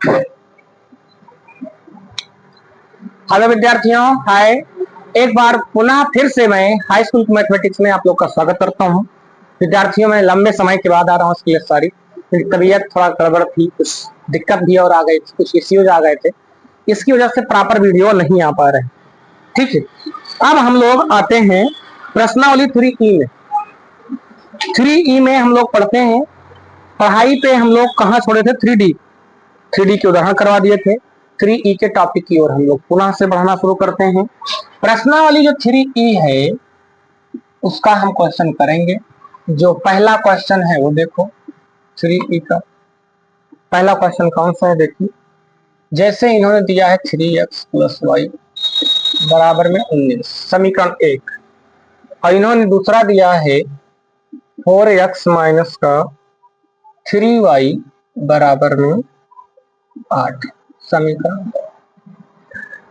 Hello विद्यार्थियों, हाय। एक बार पुनः फिर से मैं हाई स्कूल मैथमेटिक्स में आप लोग का स्वागत करता हूं। विद्यार्थियों, मैं लंबे समय के बाद आ रहा हूं इसके लिए सॉरी। मेरी तबीयत थोड़ा गड़बड़ थी, कुछ दिक्कत भी और आ गई, कुछ इश्यूज आ गए थे, इसकी वजह से प्रॉपर वीडियो नहीं आ पा रहे। ठीक है, अब हम लोग आते हैं प्रश्नावली 3E में। 3E में हम लोग पढ़ते हैं, पढ़ाई पे हम लोग कहाँ छोड़े थे? 3D के उदाहरण करवा दिए थे। 3E के टॉपिक की ओर हम लोग पुनः से बढ़ाना शुरू करते हैं। प्रश्नावली जो 3E है उसका हम क्वेश्चन करेंगे। जो पहला क्वेश्चन है वो देखो, 3E का पहला क्वेश्चन कौन सा है? देखिए, जैसे इन्होंने दिया है 3x + y बराबर में 19, समीकरण 1, और इन्होंने दूसरा दिया है 4x - 3y बराबर में 8, समीकरण।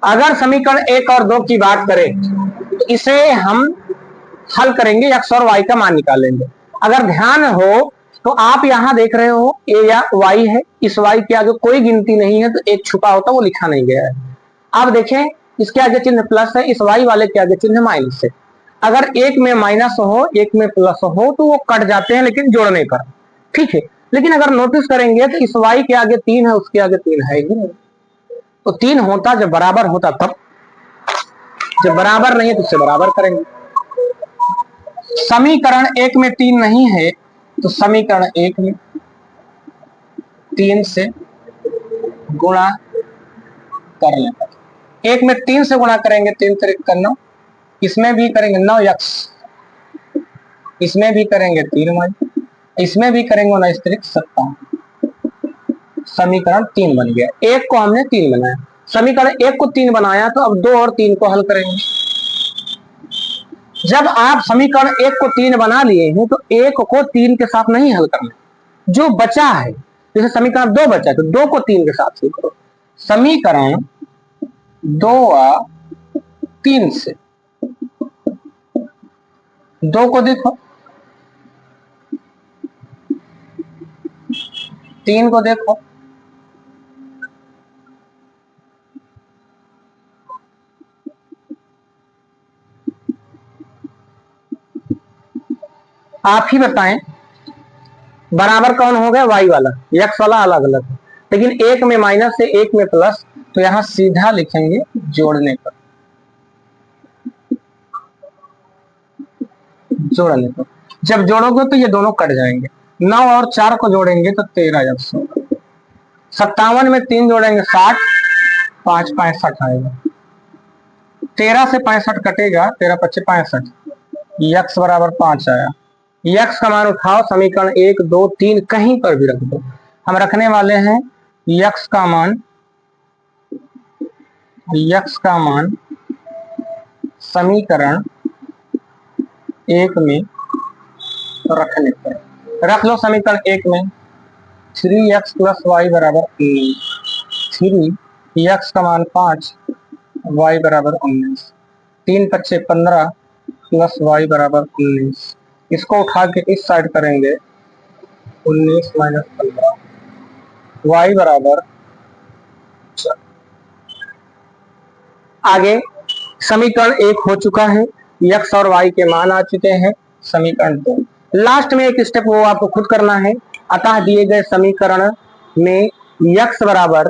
अगर समीकरण 1 और 2 की बात करें तो इसे हम हल करेंगे, x और y का मान निकालेंगे। अगर ध्यान हो तो आप यहां देख रहे हो a या y है, इस y के आगे कोई गिनती नहीं है, तो एक छुपा होता वो लिखा नहीं गया है। अब देखें, इसके आगे चिन्ह प्लस है, इस y वाले के आगे चिन्ह माइनस है। अगर एक में माइनस हो एक में प्लस हो तो वो कट जाते हैं, लेकिन जोड़ने पर। ठीक है, लेकिन अगर नोटिस करेंगे तो इस y के आगे 3 है, उसके आगे 3 है ही नहीं। तो 3 होता जब बराबर होता तब, जब बराबर नहीं है तो उससे बराबर करेंगे। समीकरण 1 में 3 नहीं है तो समीकरण 1 में 3 से गुणा कर लेंगे। 1 में 3 से गुणा करेंगे, 3 × 9, इसमें भी करेंगे 9x, इसमें भी करेंगे 3y, इसमें भी करेंगे 9 × 57, समीकरण 3 बन गया। 1 को हमने 3 बनाया, समीकरण 1 को 3 बनाया, तो अब 2 और 3 को हल करेंगे। जब आप समीकरण 1 को 3 बना लिए हैं तो 1 को 3 के साथ नहीं हल करना, जो बचा है, जैसे समीकरण 2 बचा है तो 2 को 3 के साथ हल करो। समीकरण 2 3 से 2 को देखो, 3 को देखो, आप ही बताएं बराबर कौन हो गया? y वाला, x वाला अलग अलग है, लेकिन एक में माइनस है एक में प्लस, तो यहां सीधा लिखेंगे जोड़ने पर। जोड़ने पर जब जोड़ोगे तो ये दोनों कट जाएंगे। 9 और 4 को जोड़ेंगे तो 13x होगा। 57 में 3 जोड़ेंगे 60, 5 65 आएगा। 13 से 65 कटेगा, 13 × 5 = 65, x बराबर 5 आया। x का मान उठाओ, समीकरण 1 2 3 कहीं पर भी रख दो। हम रखने वाले हैं x का मान समीकरण 1 में रखने पर। रख लो समीकरण 1 में 3x + y बराबर 19, 3x का मान 5, y बराबर 19, 3 × 5 = 15 + y बराबर 19। इसको उठा के इस साइड करेंगे, 19 - 15, y बराबर 4। आगे समीकरण 1 हो चुका है, x और y के मान आ चुके हैं। समीकरण 2, लास्ट में एक स्टेप वो आपको खुद करना है। अतः दिए गए समीकरण में x बराबर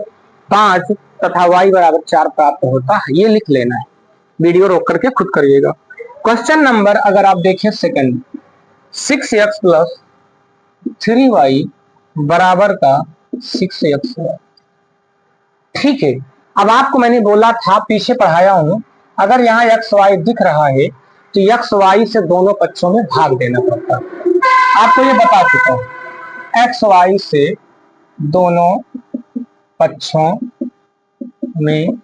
5 तथा y बराबर 4 प्राप्त होता है, ये लिख लेना है। वीडियो रोक करके खुद करिएगा। क्वेश्चन नंबर अगर आप देखें सेकंड, 6x + 3y बराबर का 6x। ठीक है, अब आपको मैंने बोला था, पीछे पढ़ाया हूं, अगर यहाँ x y दिख रहा है तो x y से दोनों पक्षों में भाग देना पड़ता है। आपको ये बता चुका हूं, x y से दोनों पक्षों में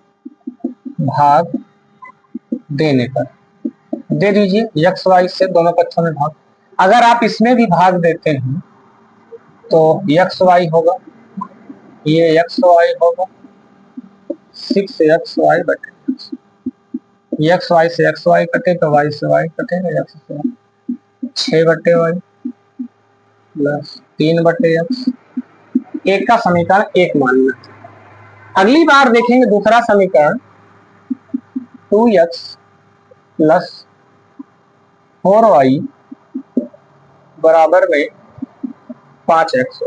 भाग देने पर, दे दीजिए x y से दोनों पक्षों में भाग। अगर आप इसमें भी भाग देते हैं तो x y होगा, ये x y होगा, 6xy बटे x y से x y कटेगा, y से y कटेगा, x से 6 बटे y प्लस 3 बटे x। एक का समीकरण 1 मानना, अगली बार देखेंगे दूसरा समीकरण 2x प्लस 4y बराबर में 5x।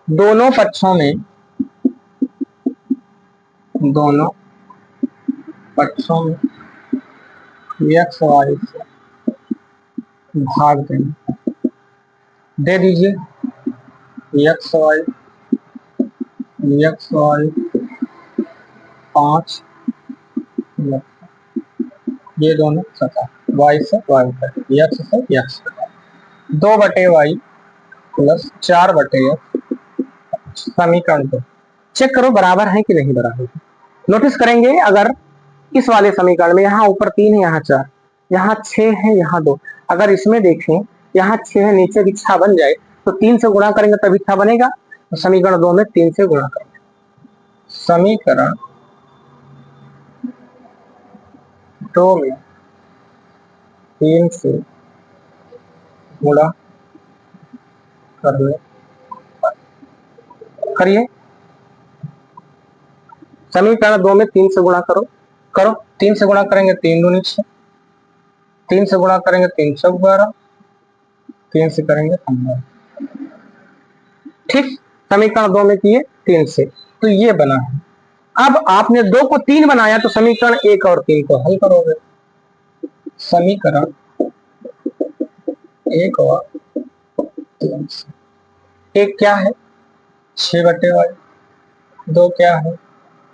दोनों पक्षों में x y से भाग देंगे, दे दीजिए x y 5, ये दोनों सता y से y कटे, x से x कटे, 2/y प्लस 4/x। समीकरण को चेक करो बराबर है कि नहीं बराबर। नोटिस करेंगे अगर इस वाले समीकरण में यहाँ ऊपर 3 है, यहाँ 4, यहाँ 6 है, यहाँ 2, अगर इसमें देखें यहाँ 6 है, नीचे भी 6 बन जाए तो 3 से गुणा करेंगे तभी 6 बनेगा। तो समीकरण 2 में 3 से गुणा करेंगे। समीकरण 2 में 3 से गुणा करने करिए। समीकरण 2 में 3 से गुणा करो 3 से गुणा करेंगे 3 दूनी 6, 3 से गुणा करेंगे 3 चौक 12, 3 से करेंगे 15। ठीक, समीकरण 2 में किए 3 से, तो ये बना है। अब आपने 2 को 3 बनाया तो समीकरण 1 और 3 को हल करोगे। समीकरण 1 और 3 से, एक क्या है 6/y, 2 क्या है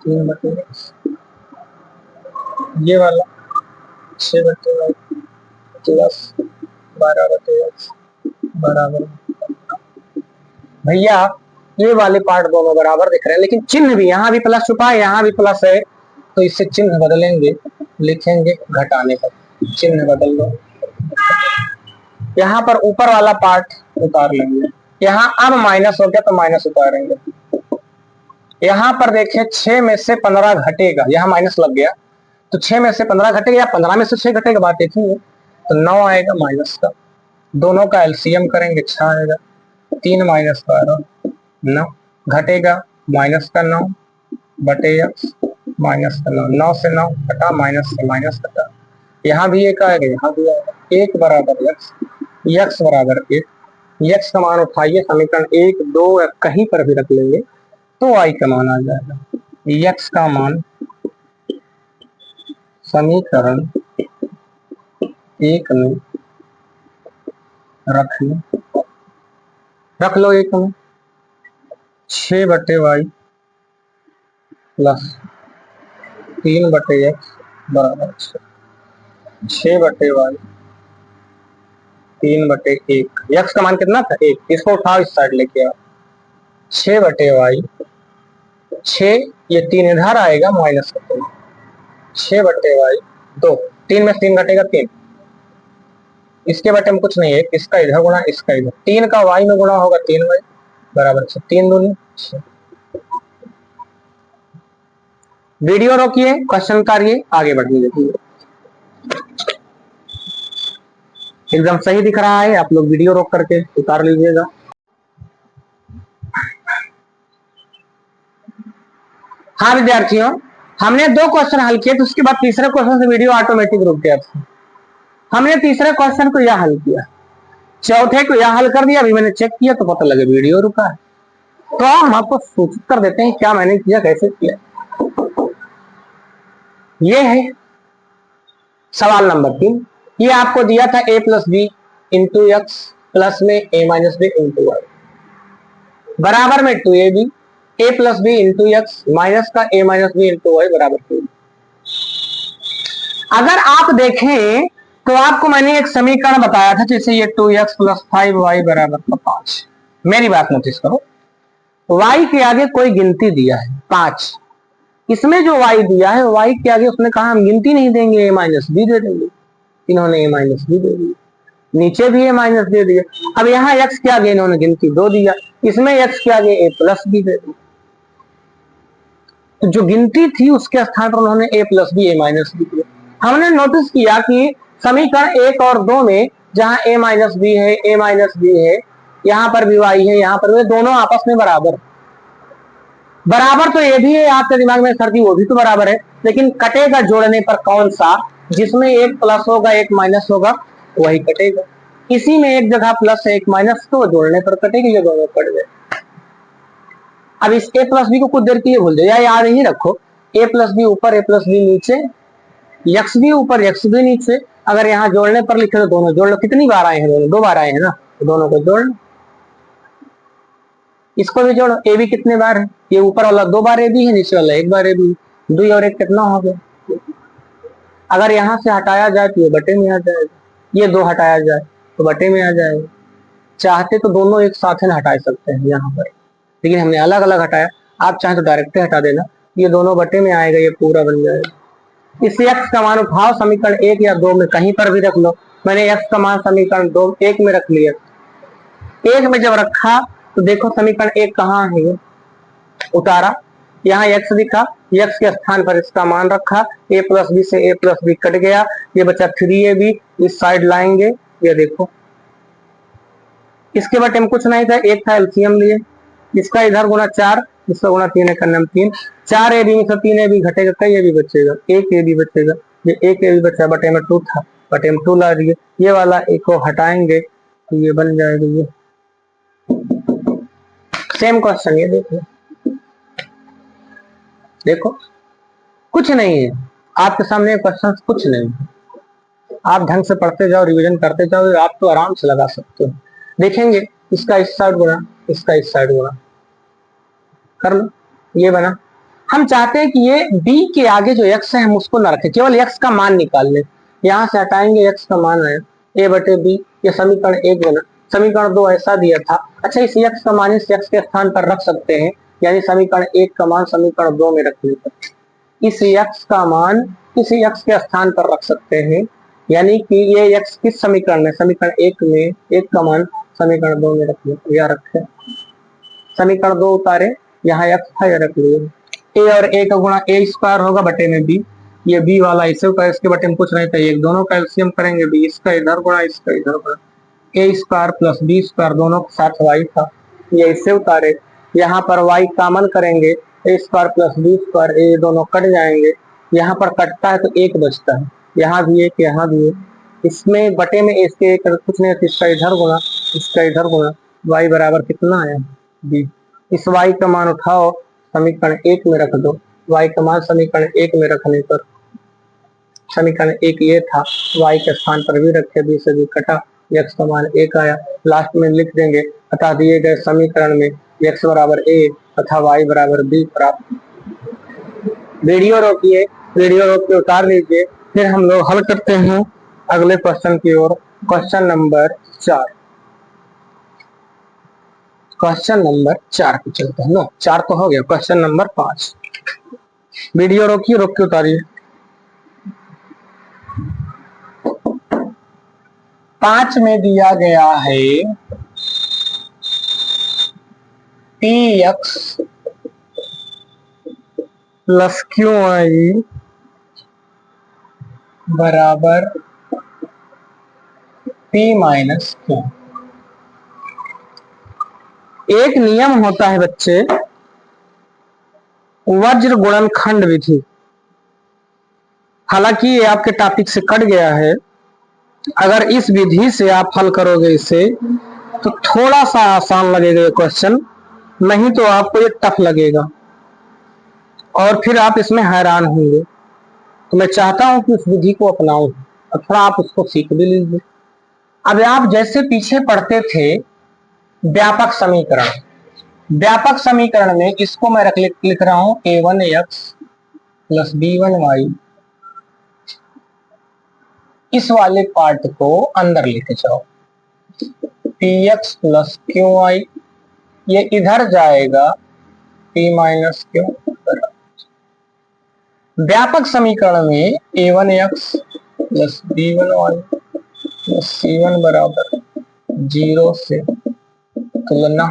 3/x, ये वाला 6/y प्लस 12/x बराबर। भैया ये वाले पार्ट दोनों बराबर दिख रहे हैं, लेकिन चिन्ह भी यहाँ भी प्लस छुपा है, यहाँ भी प्लस है, तो इससे चिन्ह बदलेंगे, लिखेंगे घटाने का चिन्ह बदल दो। यहाँ पर ऊपर वाला पार्ट उतार लेंगे, यहाँ अब माइनस हो गया तो माइनस उतारेंगे। यहाँ पर देखें 6 में से 15 घटेगा, यहाँ माइनस लग गया तो 6 में से 15 घटेगा या 15 में से 6 घटेगा, बात एक ही है। तो 9 आएगा माइनस का, दोनों का एलसीएम करेंगे 6 आएगा, 3 माइनस 12 9 घटेगा, माइनस का 9 बटे x माइनस का 9, 9 से 9 घटा, माइनस से माइनस घटा, यहाँ भी एक आएगा, यहाँ भी आएगा। 1 बराबर x बराबर 1, x का मान उठाइए, समीकरण 1 2 कहीं पर भी रख लेंगे तो y का मान आ जाएगा। x का मान समीकरण 1 में रख लो 1 में 6/y प्लस 3/x बराबर 6/y 3/1। x का मान कितना था 1, इसको उठाओ इस साइड लेके आओ, 6/y 6, ये 3 इधर आएगा माइनस का 3, 6/y 2, 3 में 3 घटेगा 3, इसके बटे में कुछ नहीं है, इसका इधर गुणा इसका इधर, 3 का y में गुणा होगा 3y बराबर 6, 3 दूनी 6। वीडियो रोकिए, क्वेश्चन करिए, आगे बढ़ने देखिए। एकदम सही दिख रहा है, आप लोग वीडियो रोक करके उतार लीजिएगा। हाँ विद्यार्थियों, हमने 2 क्वेश्चन हल किए, तो उसके बाद तीसरे क्वेश्चन से वीडियो ऑटोमेटिक रुक गया। हमने तीसरे क्वेश्चन को यह हल किया, चौथे को यह हल कर दिया, अभी मैंने चेक किया तो पता लगे वीडियो रुका है। तो हम आपको सूचित कर देते हैं क्या मैंने किया, कैसे किया। ये है सवाल नंबर 3, ये आपको दिया था a plus B into X plus में a minus B into Y बराबर में 2ab, a plus B into X minus का a minus B into Y बराबर 2। अगर आप देखें तो आपको मैंने एक समीकरण बताया था, जैसे ये 2x प्लस 5y बराबर 5। मेरी बात नोटिस करो, y के आगे कोई गिनती दिया है 5, इसमें जो y दिया है y के आगे उसने कहा हम गिनती नहीं देंगे, a माइनस बी दे देंगे, इन्होंने a माइनस बी दे दिया, नीचे भी a माइनस दे दिया। अब यहाँ x के आगे इन्होंने गिनती 2 दिया, इसमें x के आगे a प्लस बी दे दिया, तो जो गिनती थी उसके स्थान पर उन्होंने a plus B a minus B दिया। हमने नोटिस किया कि समीकरण 1 और 2 में जहां a माइनस बी है, a माइनस बी है, यहाँ पर भी y है, यहाँ पर भी, दोनों आपस में बराबर, बराबर तो ये भी है, आपके दिमाग में सर जी वो भी तो बराबर है, लेकिन कटेगा जोड़ने पर कौन सा, जिसमें एक प्लस होगा एक माइनस होगा वही कटेगा। इसी में एक जगह प्लस है एक माइनस, तो जोड़ने पर कटेगी, ये दोनों कट गए। अब इस ए प्लस बी को कुछ देर के लिए भूल जाओ या याद ही रखो, ए प्लस बी ऊपर ए प्लस बी नीचे, यक्स भी ऊपर यक्स भी नीचे। अगर यहाँ जोड़ने पर लिखे तो दोनों जोड़ लो, कितनी बार आए हैं दोनों, 2 बार आए हैं ना, तो दोनों को जोड़ लो। इसको भी जोड़ो, ए भी कितने बार है, ये ऊपर वाला 2 बार ए भी है, नीचे वाला 1 बार ए भी, 2 और 1 कितना हो गया। अगर यहाँ से हटाया जाए तो ये बटे में आ जाएगा, ये 2 हटाया जाए तो बटे में आ जाएगा। चाहते तो दोनों एक साथ ही हटा सकते हैं यहाँ पर, लेकिन हमने अलग अलग हटाया। आप चाहे तो डायरेक्ट हटा देना, ये दोनों बटे में आएगा, ये पूरा बन जाएगा। इस x का मान उठाओ, समीकरण 1 या 2 में कहीं पर भी रख लो। मैंने x का मान समीकरण 2 1 में रख लिया। 1 में जब रखा तो देखो समीकरण 1 कहाँ है, ये उतारा, यहाँ x दिखा, x के स्थान पर इसका मान रखा, a प्लस बी से a प्लस बी कट गया, ये बचा 3ab, इस साइड लाएंगे, ये देखो इसके बटे में कुछ नहीं था, एक था एलसीएम लिए, इसका इधर गुना 4, इसका गुना 3 का नाम 3, 4 ए बी में से 3 ए बी घटेगा, कई ए बी बचेगा, एक ए बी बचेगा, ये एक ए बी बचा, बटे में 2 था, बटे में 2 ला दिए, ये वाला एक को हटाएंगे तो ये बन जाएगा, ये सेम क्वेश्चन, ये देखो देखो कुछ नहीं है आपके सामने क्वेश्चन, कुछ नहीं, आप ढंग से पढ़ते जाओ, रिवीजन करते जाओ, आप तो आराम से लगा सकते हो। देखेंगे इसका इस साइड गुणा, इसका इस साइड गुणा कर लो, ये बना। हम चाहते हैं कि ये b के आगे जो x है हम उसको ना रखें, केवल x का मान निकाल ले, यहाँ से हटाएंगे x का मान है a बटे b, ये समीकरण 1 बना। समीकरण 2 ऐसा दिया था, अच्छा इस x का मान इस x के स्थान पर रख सकते हैं, यानी समीकरण 1 का मान समीकरण 2 में रखने पर इस x का मान किसी x के स्थान पर रख सकते हैं, यानी कि ये x किस समीकरण में, समीकरण 1 में 1 का मान समीकरण 2 में रख लिया, या रखे समीकरण 2 उतारे, यहाँ x था या रख लिया, a और a का गुणा a स्क्वायर होगा बटे में b, ये b वाला इसे ऊपर, इसके बटे में कुछ नहीं था, एक दोनों का एलसीएम करेंगे, b इसका इधर गुणा इसका इधर गुणा, a square plus b square दोनों के साथ y था, ये इसे उतारे, यहाँ पर y कॉमन करेंगे, a square plus b square, ये दोनों कट जाएंगे, यहाँ पर कटता है तो 1 बचता है, यहाँ भी एक यहाँ भी एक, इसमें बटे में इसके एक कुछ नहीं, इसका इधर गुणा इसका इधर गुणा, y बराबर कितना आया b, इस y का मान उठाओ समीकरण 1 में रख दो, y का मान समीकरण 1 में रखने पर समीकरण 1 ये था, y के स्थान पर भी रखे, b से भी कटा, x का मान 1 आया, लास्ट में लिख देंगे, अतः दिए गए समीकरण में x बराबर a तथा y बराबर b प्राप्त। वीडियो रोकिए, वीडियो रोक के उतार लीजिए, फिर हम लोग हल करते हैं अगले क्वेश्चन की ओर। क्वेश्चन नंबर 4, क्वेश्चन नंबर 4 पे चलते हैं ना, 4 तो हो गया, क्वेश्चन नंबर 5। वीडियो रोकिए, रोक के उतारिए। 5 में दिया गया है px प्लस qy बराबर p माइनस q। एक नियम होता है बच्चे, वज्र गुणनखंड विधि, हालांकि ये आपके टॉपिक से कट गया है, अगर इस विधि से आप हल करोगे इसे तो थोड़ा सा आसान लगेगा ये क्वेश्चन, नहीं तो आपको ये टफ लगेगा और फिर आप इसमें हैरान होंगे। तो मैं चाहता हूं कि उस विधि को अपनाऊं और थोड़ा आप उसको सीख भी लीजिए। अब आप जैसे पीछे पढ़ते थे व्यापक समीकरण, व्यापक समीकरण में इसको मैं लिख रहा हूं a1x प्लस b1y, इस वाले पार्ट को अंदर लेके जाओ, px प्लस qy, ये इधर जाएगा p माइनस q। व्यापक समीकरण में a1x plus b1y plus c1 बराबर 0 से तुलना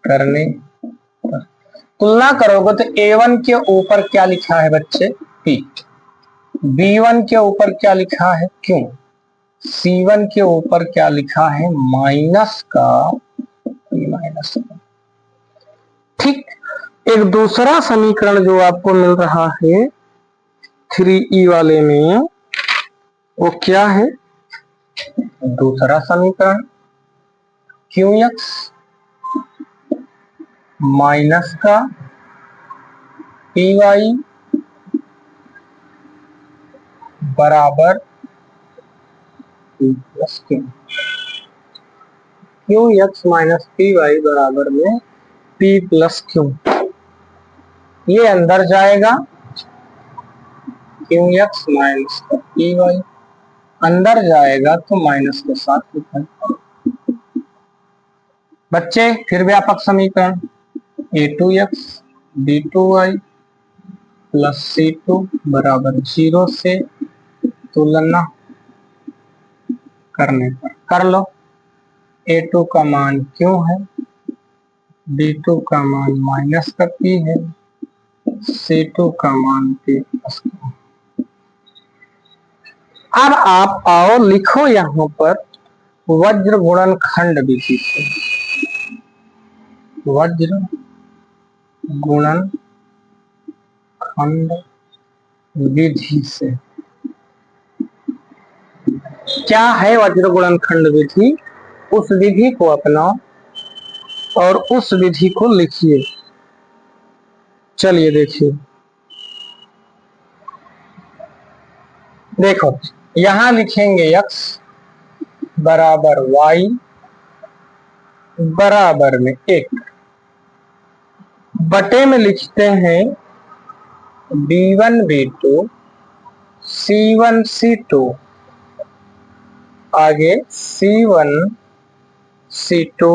करने पर, तुलना करोगे तो a1 के ऊपर क्या लिखा है बच्चे p, b1 के ऊपर क्या लिखा है q, c1 के ऊपर क्या लिखा है माइनस का p माइनस। ठीक, एक दूसरा समीकरण जो आपको मिल रहा है 3e वाले में, वो क्या है? दूसरा समीकरण QX माइनस का PY बराबर P plus Q। QX minus PY बराबर में P प्लस Q। ये अंदर जाएगा, QX माइनस का PY अंदर जाएगा तो माइनस के साथ लिखेंगे। बच्चे फिर व्यापक समीकरण A2x B2y प्लस C2 बराबर 0 से तुलना करने पर कर लो। A2 का मान क्यों है, B2 का मान माइनस का P है, C2 का मान P प्लस Q। अब आप आओ लिखो यहाँ पर वज्र गुणनखंड विधि से। वज्र गुणनखंड विधि से क्या है वज्र गुणनखंड विधि? उस विधि को अपनाओ और उस विधि को लिखिए। चलिए देखिए, देखो यहां लिखेंगे x बराबर y बराबर में 1 बटे में लिखते हैं B1 B2 C1 C2 आगे C1 C2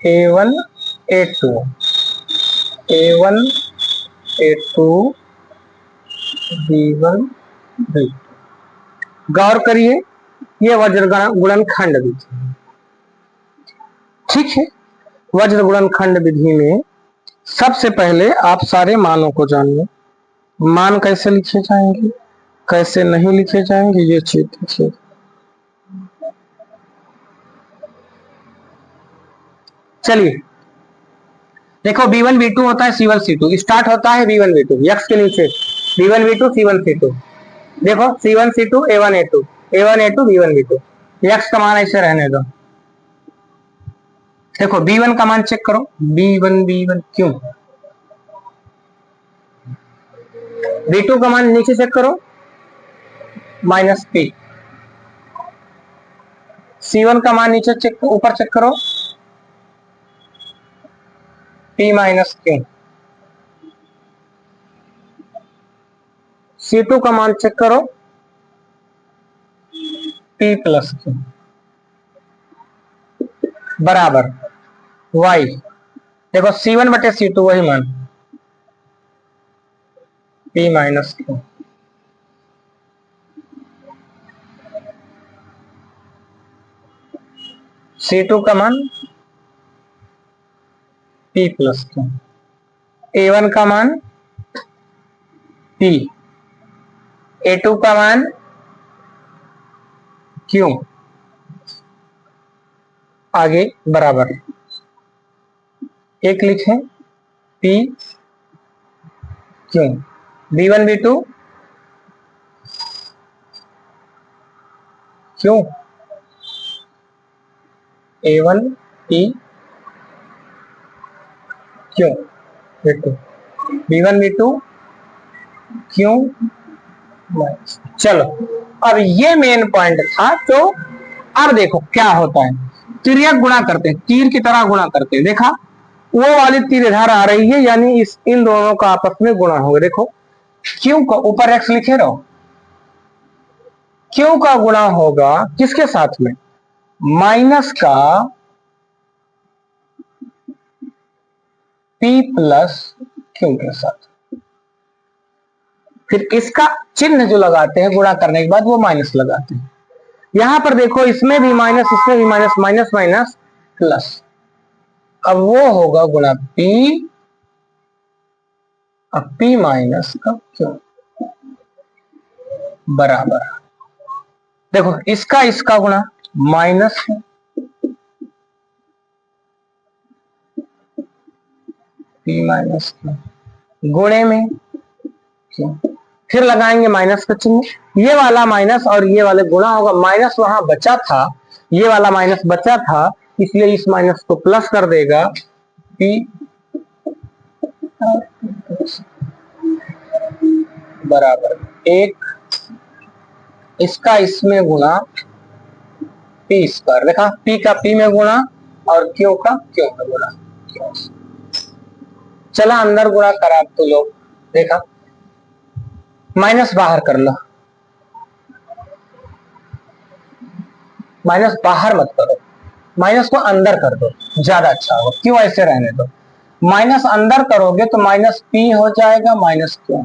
A1 A2 A1 A2 B1 B2। गौर करिए, ये वज्र गुणनखंड विधि है, ठीक है। वज्र गुणनखंड विधि में सबसे पहले आप सारे मानों को जानिए। मान कैसे लिखे जाएंगे, कैसे नहीं लिखे जाएंगे, ये चीज देखिए। चलिए देखो, B1 B2 होता है C1 C2, स्टार्ट होता है B1 B2 x के नीचे B1 B2 C1 C2। देखो C1 C2 A1 A2 A1 A2 B1 B2, x का मान ऐसे रहने दो। देखो B1 का मान चेक करो, B1 क्यों? B2 का मान नीचे चेक करो माइनस P। C1 का मान नीचे चेक, ऊपर चेक करो P माइनस Q। C2 का मान चेक करो P प्लस Q बराबर y। देखो C1 बटे C2 वही मान P माइनस Q। C2 का मान P प्लस Q, A1 का मान P, A2 का मान Q आगे बराबर एक लिखें P Q। B1 B2 क्यों A1 P क्यों B2 B1 B2 क्यों। चलो अब ये मेन पॉइंट था। तो अब देखो क्या होता है, तिर्यक गुणा करते हैं, तीर की तरह गुणा करते हैं। देखा वो वाली तीर इधर आ रही है, यानी इन दोनों का आपस में गुणा होगा। देखो क्यों का ऊपर x लिखे रहो, क्यों का गुणा होगा किसके साथ में, माइनस का P प्लस Q के साथ। फिर इसका चिन्ह जो लगाते हैं गुणा करने के बाद वो माइनस लगाते हैं। यहां पर देखो इसमें भी माइनस, इसमें भी माइनस, माइनस माइनस प्लस। अब वो होगा गुणा P, अब P माइनस का Q बराबर, देखो इसका गुणा माइनस है, पी माइनस क्यू गुणे में क्यू, फिर लगाएंगे माइनस का चिन्ह, ये वाला माइनस और ये वाले गुणा होगा, माइनस वहां बचा था, ये वाला माइनस बचा था, इसलिए इस माइनस को प्लस कर देगा, पी बराबर एक, इसका इसमें गुणा पी स्क्वायर, देखा पी का पी में गुणा और क्यू का क्यू में गुणा, चला अंदर गुणा करा तो लोग, देखा माइनस बाहर कर लो, माइनस बाहर मत करो, माइनस को अंदर कर दो, ज्यादा अच्छा होगा, क्यों ऐसे रहने दो, माइनस अंदर करोगे तो माइनस पी हो जाएगा, माइनस क्यू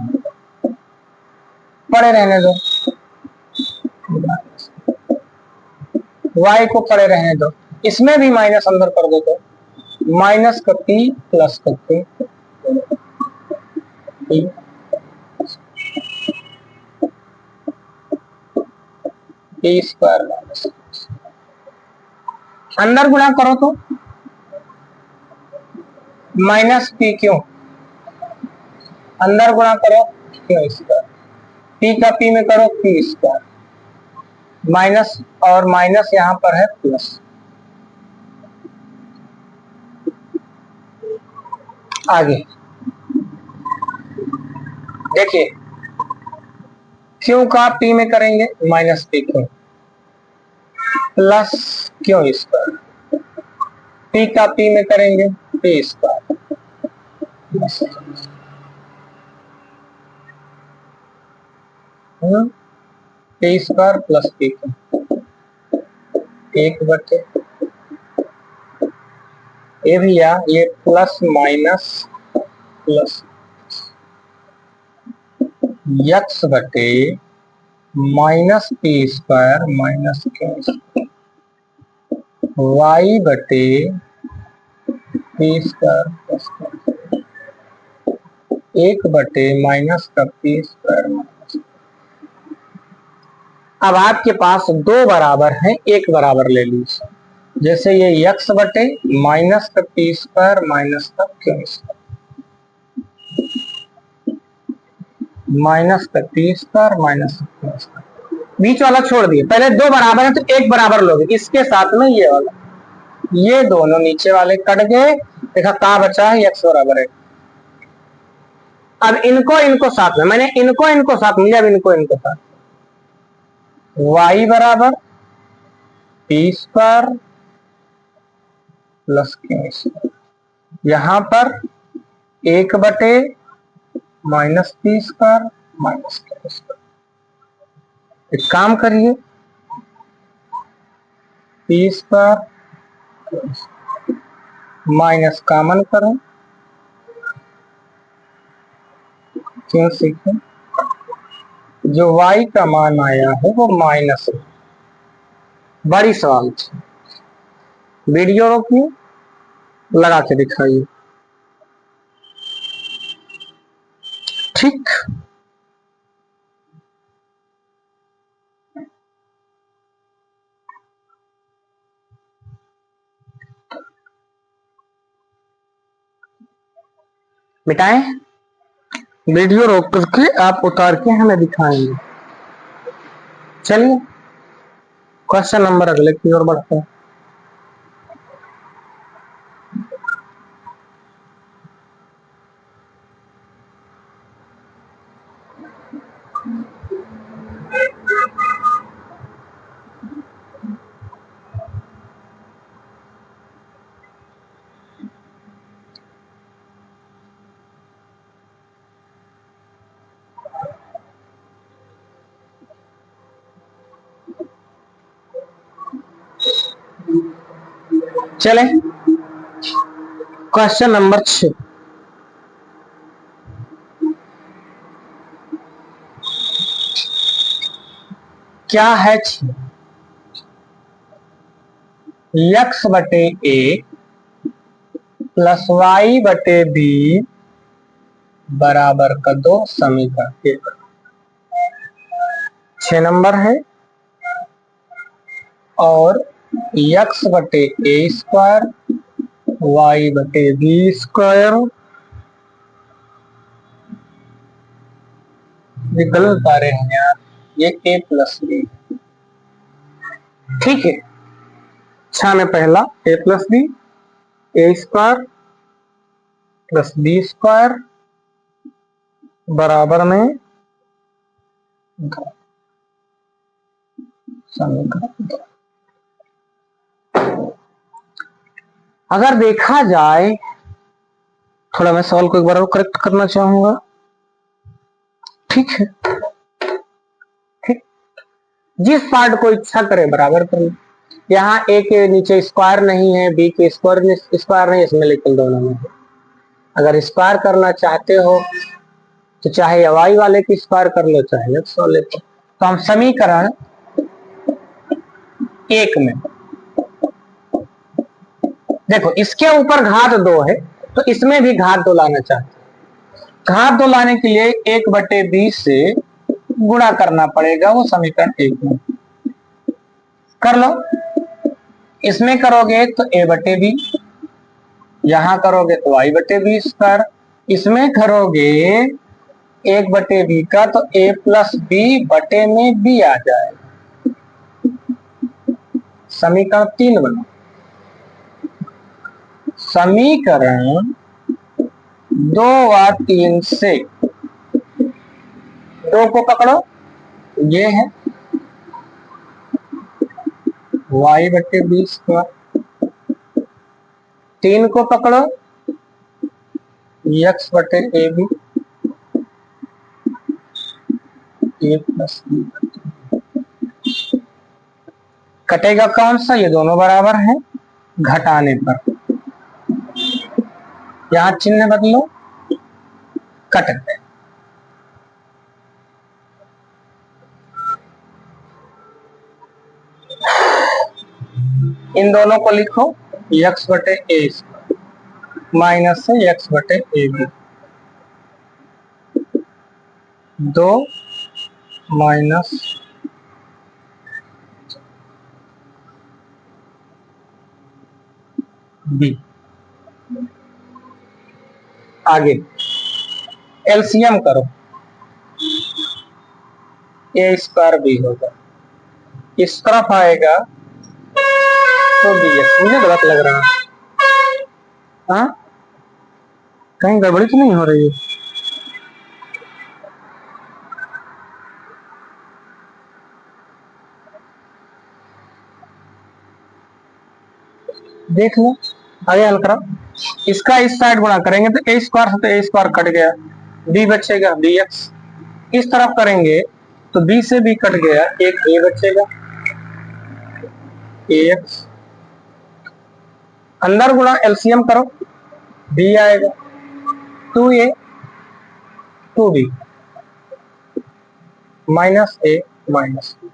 पड़े रहने दो, y को पड़े रहने दो, इसमें भी माइनस अंदर कर दो तो माइनस का पी प्लस का पी, पी स्क्वायर माइनस, अंदर गुणा करो तो माइनस पी क्यों, अंदर गुणा करो क्यू स्क्वायर, पी का पी में करो पी स्क्वायर, माइनस और माइनस यहां पर है प्लस, आगे देखिए क्यू का पी में करेंगे minus P Q plus Q square, P का पी में करेंगे P square, P square plus P Q, एक बटे ये भैया ये प्लस माइनस प्लस यक्स बटे minus P square minus Q, Y बटे पी स्क्वायर प्लस एक बटे माइनस का पी स्क्वायर माइनस, अब आपके पास दो बराबर हैं, एक बराबर ले लीजिए, जैसे ये यक्स बटे माइनस का पी स्क्वायर माइनस का क्यू स्क्वायर, माइनस का पी स्क्वायर माइनस का क्यू स्क्वायर, बीच वाला छोड़ दिए, पहले दो बराबर है तो एक बराबर लोगे, इसके साथ में ये वाला, ये दोनों नीचे वाले कट गए, देखा कहाँ बचा है यक्स बराबर है, अब इनको इनको साथ में, मैंने इनको इनको साथ में लिया, अब इनको इनको साथ, y बराबर P square plus Q square, यहां पर एक बटे minus P square minus Q square, एक काम करिए पी स्क्वायर माइनस कॉमन करो, क्यों सीखे जो y का मान आया है वो माइनस है, बड़ी सवाल थी, वीडियो रोकिए लगा के दिखाइए, ठीक मिटाएं, वीडियो रोक करके आप उतार के हमें दिखाएंगे, चलिए क्वेश्चन नंबर अगले की ओर बढ़ते हैं, चले क्वेश्चन नंबर 6, क्या है 6, यक्स बटे ए प्लस वाई बटे बी बराबर का दो समीकरण, 6 नंबर है, और यक्स बटे ए स्क्वायर वाई बटे बी स्क्वायर ये गलत बता रहे हैं यार, ये a प्लस बी, ठीक है। अच्छा में पहला a plus B, A square plus B square बराबर में समीकरण। अगर देखा जाए, थोड़ा मैं सवाल को एक बार और करेक्ट करना चाहूंगा, ठीक है, ठीक। जिस पार्ट को इच्छा करे बराबर कर लो। यहाँ ए के नीचे स्क्वायर नहीं है, बी के स्क्वायर नहीं, इसमें लेकिन दोनों में है। अगर स्क्वायर करना चाहते हो तो चाहे वाई वाले की स्क्वायर कर लो, चाहे एक्स वाले को। तो हम समीकरण एक में देखो, इसके ऊपर घात 2 है तो इसमें भी घात 2 लाना चाहते हैं। घात 2 लाने के लिए 1/20 से गुणा करना पड़ेगा, वो समीकरण एक में कर लो। इसमें करोगे तो a/b, यहां करोगे तो y/b स्क्वायर, इसमें करोगे 1/b का तो a प्लस बी बटे में b आ जाए, समीकरण 3 बनो। समीकरण 2 व 3 से 2 को पकड़ो, ये है y/b स्क्वायर, 3 को पकड़ो x/ab, a प्लस बी, कटेगा कौन सा, ये दोनों बराबर है, घटाने पर यहां चिन्ह बदलो, कट गए। इन दोनों को लिखो x/a माइनस से x/ab, 2 माइनस b। आगे एलसीएम करो, a स्क्वायर b होगा, इस तरफ आएगा तो bx। मुझे गलत लग रहा है, हाँ कहीं गड़बड़ी तो नहीं हो रही है? देख लो, आगे हल करो। इसका इस साइड गुणा करेंगे तो a स्क्वायर से तो a स्क्वायर कट गया, b बचेगा bx। इस तरफ करेंगे तो b से b कट गया, एक a बचेगा ax। अंदर गुणा एलसीएम करो, b आएगा 2a 2b minus a minus b।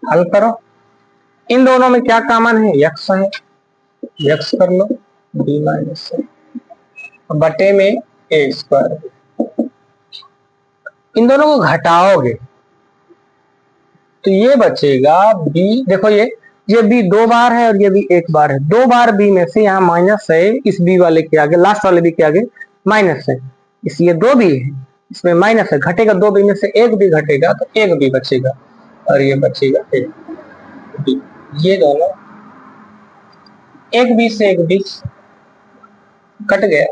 हल करो, इन दोनों में क्या कॉमन है, x है, x कर लो, b माइनस a बटे में a स्क्वायर। इन दोनों को घटाओगे तो ये बचेगा b, देखो ये b 2 बार है और ये भी 1 बार है, 2 बार b में से यहाँ माइनस है, इस b वाले के आगे, लास्ट वाले b के आगे माइनस है, इसलिए 2 b है, इसमें माइनस है, घटेगा 2 b में से 1 b घटेगा तो 1 b बचेगा और ये बचेगा 1 b। ये दोनों 1 b से 1 b कट गया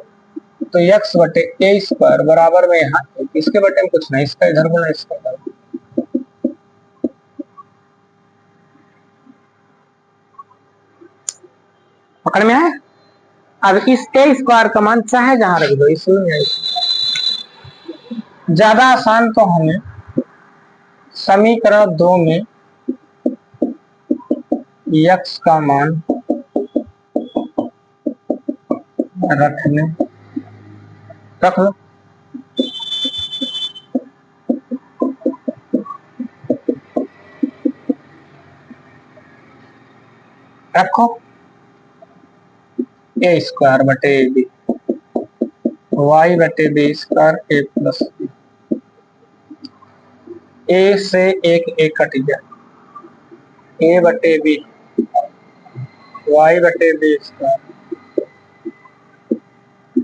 तो x/a स्क्वायर बराबर में यहाँ इसके बटे में कुछ नहीं, इसका इधर गुना इसका इधर। पकड़ में आया? अब इस a स्क्वायर का मान चाहे जहां रख दो, इसमें ज्यादा आसान तो हमें समीकरण 2 में x का मान रखने, रख लो। रखो a स्क्वायर बटे b, y/b square a plus b, a से एक a कट गया, a/b y/b स्क्वायर,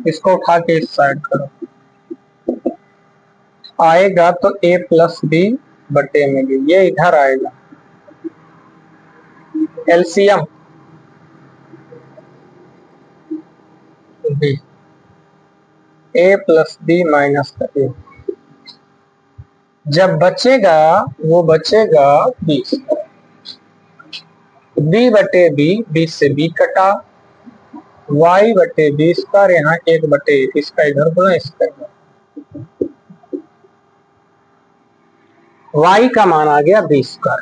इसको उठा के इस साइड करो आएगा तो a प्लस बी बटे में बी, ये इधर आएगा। LCM B, a plus B minus का a, जब बचेगा वो बचेगा 20, b बटे बी, 20 से b कटा, y बटे बी स्क्वायर, यहाँ 1 बटे इसका इधर गुणा इसका इधर, y का मान आ गया 20 स्क्वायर।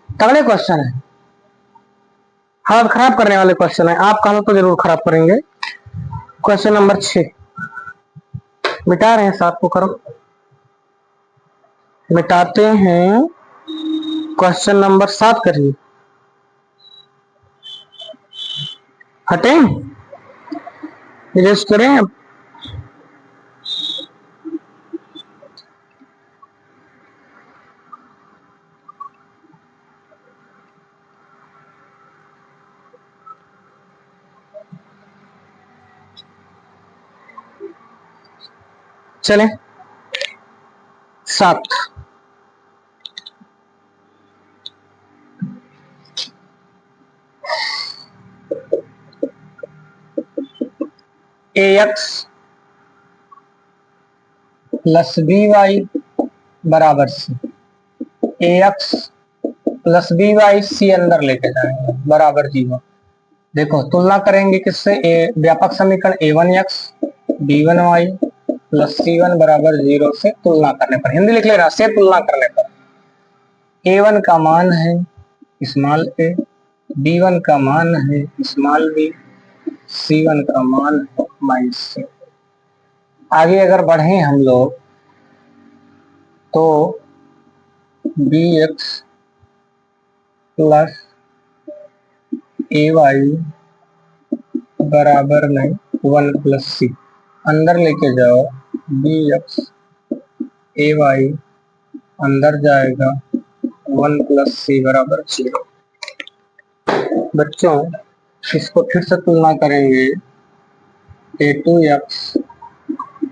तगड़े क्वेश्चन है, हालत खराब करने वाले क्वेश्चन है, आप हालत तो जरूर खराब करेंगे। क्वेश्चन नंबर 6 मिटा रहे हैं, 7 को करो, मिटाते हैं। क्वेश्चन नंबर 7 करिए, हटें इरेज करें। चलें 7, ax प्लस बी वाई बराबर C, ax plus B Y C अंदर लेके जाएंगे बराबर 0। देखो तुलना करेंगे किससे, व्यापक समीकरण a1x b1y प्लस c1 बराबर 0 से तुलना करने पर, हिंदी लिख लेना, से तुलना करने पर a1 का मान है स्मॉल a, b1 का मान है स्मॉल b, c1 का मान है माइनस c। आगे अगर बढ़े हम लोग तो bx प्लस ay बराबर में 1 प्लस सी, अंदर लेके जाओ, bx ay अंदर जाएगा 1 प्लस सी बराबर 0। बच्चों इसको फिर से तुलना करेंगे, a2x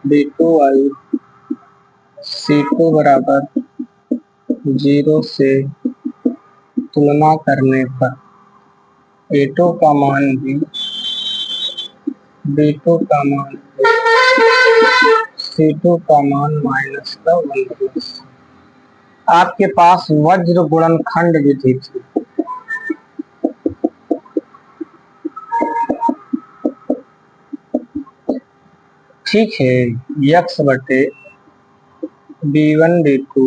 b2y c2 बराबर 0 से तुलना करने पर a2 का मान भी b2 का मान c2 का मान माइनस का 1 प्लस। आपके पास वज्र गुणनखंड विधि थी, ठीक है, x बटे b1 b2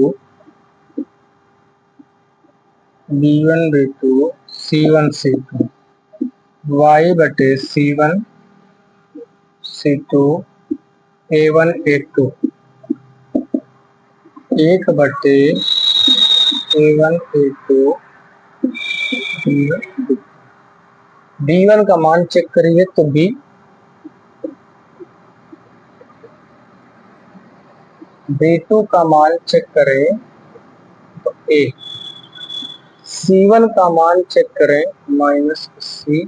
c1 c2, y बटे c1 c2 a1 a2, 1 बटे a1 a2 b1 का मान चेक करिए तो b, b2 का मान चेक करें तो a, c1 का मान चेक करें माइनस c,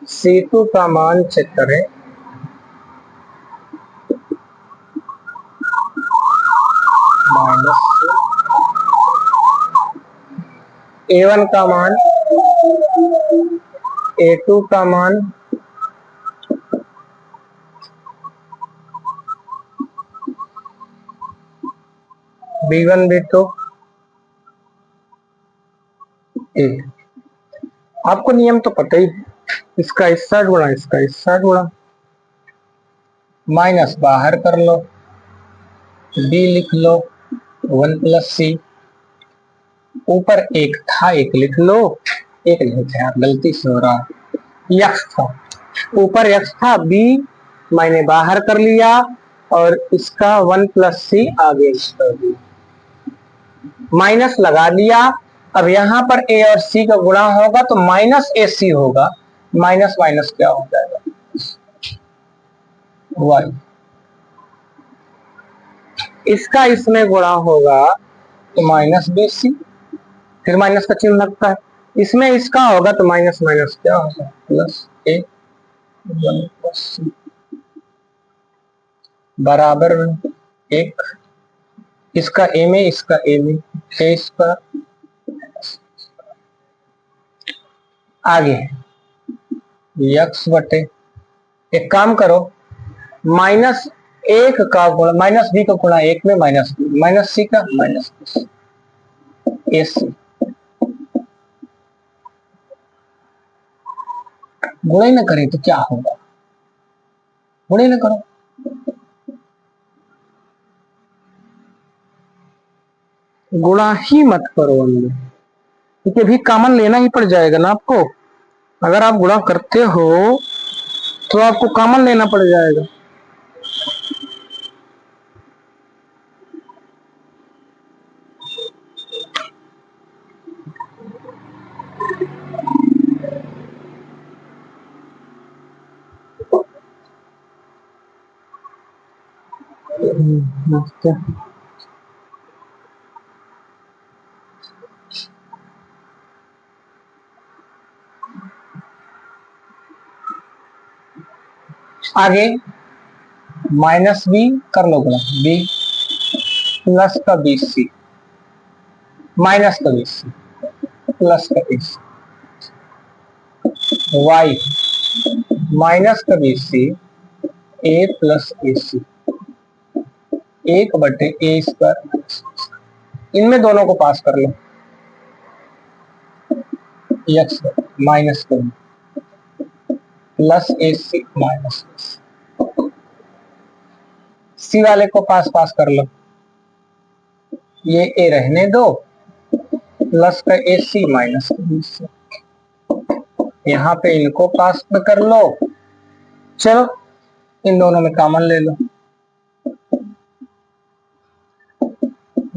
c2 का मान चेक करें माइनस c, a1 का मान, a2 का मान, b1 b2 a। आपको नियम तो पता ही, इसका इस साइड गुणा इसका इस साइड गुणा, माइनस बाहर कर लो, b लिख लो 1 प्लस सी, ऊपर एक था एक लिख लो, एक नहीं था यार गलती से हो रहा, यक्स था, ऊपर यक्स था, b मैंने बाहर कर लिया और इसका 1 प्लस सी आगे कर दिया, माइनस लगा दिया। अब यहाँ पर a और c का गुणा होगा तो माइनस ए सी होगा, माइनस माइनस क्या हो जाएगा y, इसका इसमें गुणा होगा तो माइनस बी सी, फिर माइनस का चिन्ह लगता है, इसमें इसका होगा तो माइनस माइनस क्या होगा प्लस ए 1 प्लस सी। बराबर में एक, इसका ए में इसका ए में ए स्क्वायर, आगे यक्स बटे, एक काम करो, माइनस एक का गुणा माइनस बी का गुणा एक में माइनस बी, माइनस सी का माइनस ए सी, गुणा ही ना करें तो क्या होगा, गुणा ही ना करो, गुणा ही मत करो अंदर, क्योंकि भी कॉमन लेना ही पड़ जाएगा ना आपको। अगर आप गुणा करते हो तो आपको कॉमन लेना पड़ जाएगा। आगे माइनस बी कर लो गुणा बी प्लस का बी सी, माइनस का बी सी प्लस का बी सी, वाई माइनस का बी सी ए प्लस ए सी, एक बटे ए स्क्वायर, इनमें दोनों को पास कर लो, एक्स माइनस का प्लस ए सी माइनस सी वाले को पास पास कर लो, ये ए रहने दो, प्लस का ए सी माइनस का बी सी, यहाँ पे इनको पास में कर लो, चलो इन दोनों में कॉमन ले लो,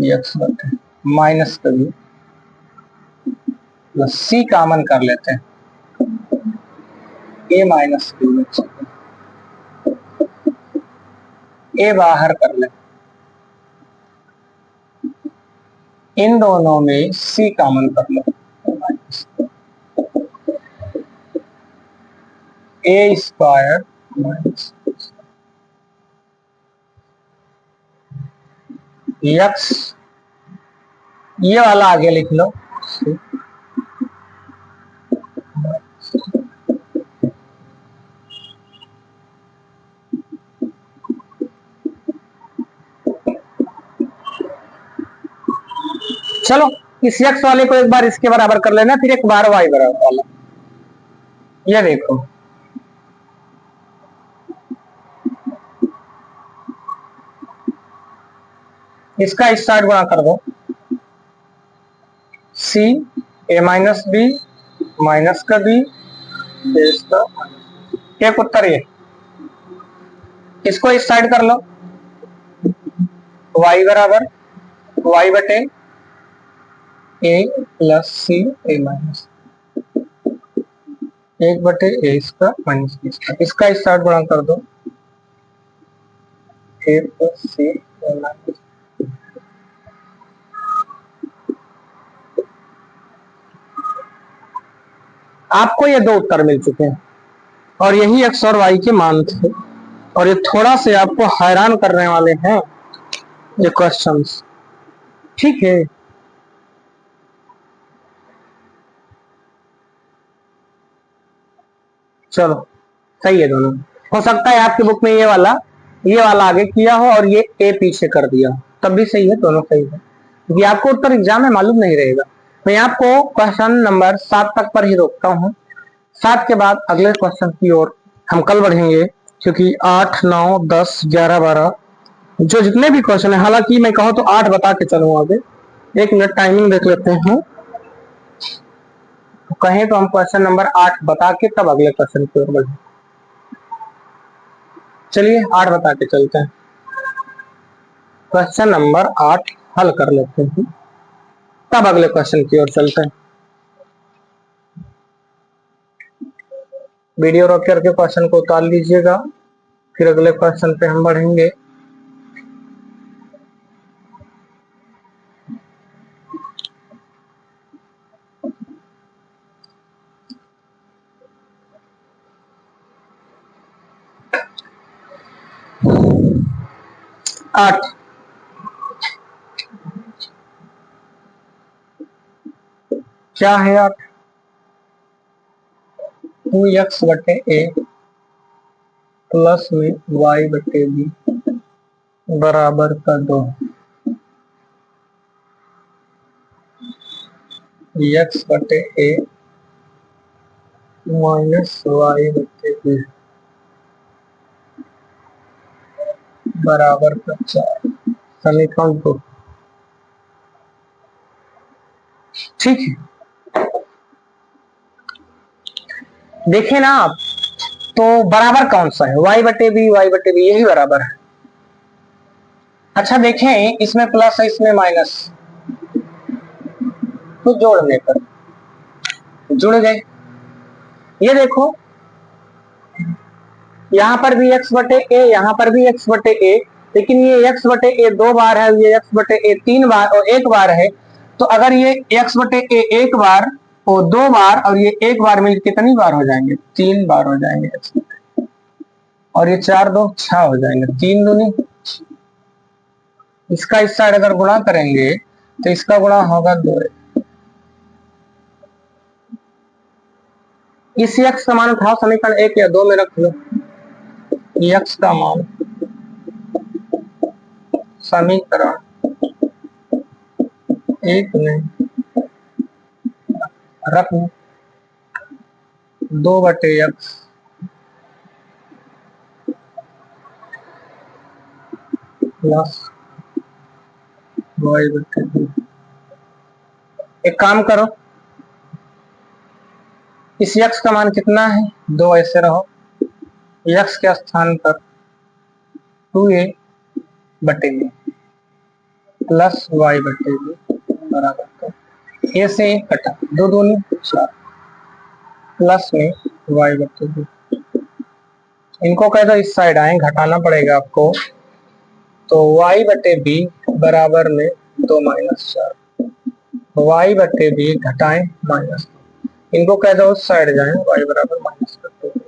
एक्स बटे माइनस का बी प्लस सी कॉमन कर लेते हैं, ए माइनस बी में ए बाहर कर ले, इन दोनों में सी कॉमन कर लो, ए स्क्वायर माइनस एक्स, ये वाला आगे लिख लो, चलो इस एक्स वाले को एक बार इसके बराबर कर लेना, फिर एक बार वाई बराबर वाला, ये देखो इसका स्टार्ट गुणा कर दो, सी ए माइनस बी माइनस का बी इसका, एक उत्तर ये, इसको स्टार्ट कर लो, y बराबर y बटे ए प्लस सी ए माइनस, एक बटे ए इसका माइनस बी इसका स्टार्ट गुणा कर दो, ए प्लस सी ए माइनस, आपको ये दो उत्तर मिल चुके हैं और यही एक्स और वाई के मान थे, और ये थोड़ा से आपको हैरान करने वाले हैं ये क्वेश्चंस, ठीक है। चलो सही है दोनों, हो सकता है आपकी बुक में ये वाला आगे किया हो और ये ए पीछे कर दिया हो, तब भी सही है, दोनों सही है, क्योंकि आपको उत्तर एग्जाम में मालूम नहीं रहेगा। मैं आपको क्वेश्चन नंबर 7 तक पर ही रोकता हूँ, 7 के बाद अगले क्वेश्चन की ओर हम कल बढ़ेंगे, क्योंकि 8, 9, 10, 11, 12 जो जितने भी क्वेश्चन है, हालांकि मैं कहूँ तो 8 बता के चलूँ आगे, 1 मिनट टाइमिंग देख लेते हैं, तो कहें तो हम क्वेश्चन नंबर 8 बता के तब अगले क्वेश्चन की ओर बढ़े। चलिए 8 बता के चलते हैं, क्वेश्चन नंबर 8 हल कर लेते हैं, तब अगले क्वेश्चन की ओर चलते हैं। वीडियो रोक करके क्वेश्चन को उतार लीजिएगा, फिर अगले क्वेश्चन पे हम बढ़ेंगे। 8 क्या है 8? 2x बटे ए प्लस में y बटे बी बराबर का 2। x बटे ए माइनस y बटे बी बराबर का 4। समीकरण 2। ठीक है, देखें ना आप, तो बराबर कौन सा है? y बटे बी, y बटे बी यही बराबर है। अच्छा देखें, इसमें प्लस है इसमें माइनस, तो जोड़ने पर जुड़ गए। ये देखो, यहां पर भी x बटे ए, यहां पर भी x बटे ए, लेकिन ये x बटे ए 2 बार है, ये x बटे ए 3 बार और 1 बार है। तो अगर ये x बटे ए 1 बार और 2 बार और ये 1 बार मिल कितनी बार हो जाएंगे? 3 बार हो जाएंगे x बटे, और ये 4 2 6 हो जाएंगे, 3 दूनी। इसका इस साइड अगर गुणा करेंगे तो इसका गुणा होगा 2। इस x का मान उठाओ, समीकरण 1 या 2 में रख लो। x का मान समीकरण 1 में रख लो, 2 बटे x प्लस y बटे 2। एक काम करो, इस x का मान कितना है? 2, ऐसे रहो, x के स्थान पर 2a बटे बी प्लस y बटे बी बराबर कर, a से 1 कटा, 2 दूनी 4 प्लस में y बटे बी। इनको कह दो इस साइड आए, घटाना पड़ेगा आपको, तो y बटे बी बराबर में 2 माइनस 4, y बटे बी घटाएं माइनस, इनको कह दो उस साइड जाए, y बराबर माइनस कर दो।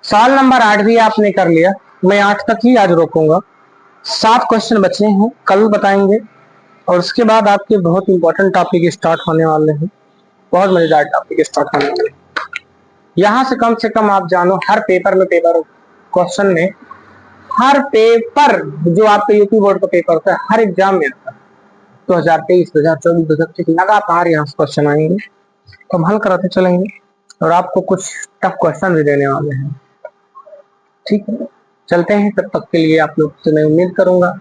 सवाल नंबर 8 भी आपने कर लिया। मैं 8 तक ही आज रोकूंगा, 7 क्वेश्चन बचे हैं, कल बताएंगे। और उसके बाद आपके बहुत इंपॉर्टेंट टॉपिक स्टार्ट होने वाले हैं, बहुत मजेदार टॉपिक स्टार्ट होने वाले हैं। यहाँ से कम आप जानो, हर पेपर में, पेपर क्वेश्चन में, हर पेपर जो आपके यूपी बोर्ड का पेपर होता है, हर एग्जाम में आता है, 2023, 2024, 2025 लगातार यहाँ से क्वेश्चन आएंगे, तो हम हल कराते चलेंगे और आपको कुछ टफ क्वेश्चन भी देने वाले हैं। ठीक है, चलते हैं, तब तक के लिए आप लोग से मैं उम्मीद करूंगा,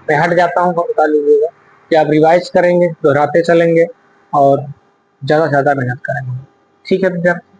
मैं हट जाता हूँ, बता लीजिएगा कि आप रिवाइज करेंगे, दोहराते चलेंगे और ज्यादा से ज्यादा मेहनत करेंगे। ठीक है विद्यार्थी।